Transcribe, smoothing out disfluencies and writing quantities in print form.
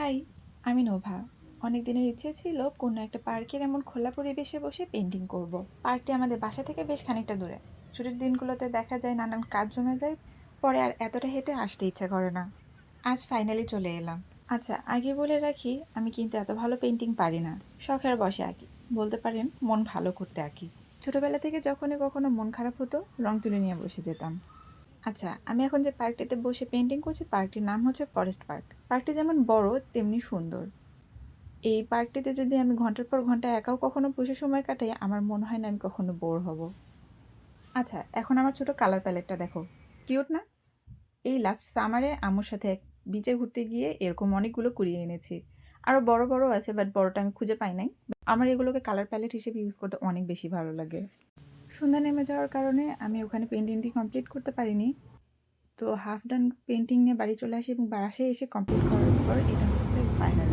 High, আমি Nova. অনেক দিনের ইচ্ছে ছিল কোনো একটা পার্কের এমন খোলা পরিবেশে বসে পেন্টিং করব। পার্কটি আমাদের বাসা থেকে বেশ খানিকটা দূরে। ছুটির দিনগুলোতে দেখা যায় নানান কাজ জমে যায়, পরে আর এতটা হেঁটে আসতে ইচ্ছা করে না। আজ ফাইনালি চলে এলাম। আচ্ছা, আগে বলে রাখি, আমি কিন্তু এত ভালো পেন্টিং পারি না। শখের বশে আঁকি, বলতে পারেন মন ভালো করতে আঁকি। ছোটবেলা থেকে যখনই কখনো মন খারাপ হতো, রং তুলি নিয়ে বসে যেতাম। আচ্ছা, আমি এখন যে পার্কটিতে বসে পেন্টিং করছি, পার্কটির নাম হচ্ছে ফরেস্ট পার্ক। পার্কটি যেমন বড় তেমনি সুন্দর। এই পার্কটিতে যদি আমি ঘন্টার পর ঘন্টা একাও কখনো বসে সময় কাটাই, আমার মনে হয় না আমি কখনো বোর হব। আচ্ছা, এখন আমার ছোট কালার প্যালেটটা দেখো, কিউট না? এই লাস্ট সামারে আম্মুর সাথে এক বিচে ঘুরতে গিয়ে এরকম অনেকগুলো কুড়িয়ে এনেছি। আরও বড় বড় আছে, বাট বড়টা আমি খুঁজে পাই নাই। আমার এগুলোকে কালার প্যালেট হিসেবে ইউজ করতে অনেক বেশি ভালো লাগে। সন্ধ্যা নেমে যাওয়ার কারণে আমি ওখানে পেন্টিংটি কমপ্লিট করতে পারিনি। তো হাফ ডান পেন্টিং নিয়ে বাড়ি চলে আসি এবং বাসায় এসে কমপ্লিট করার পর এটা হচ্ছে ফাইনাল।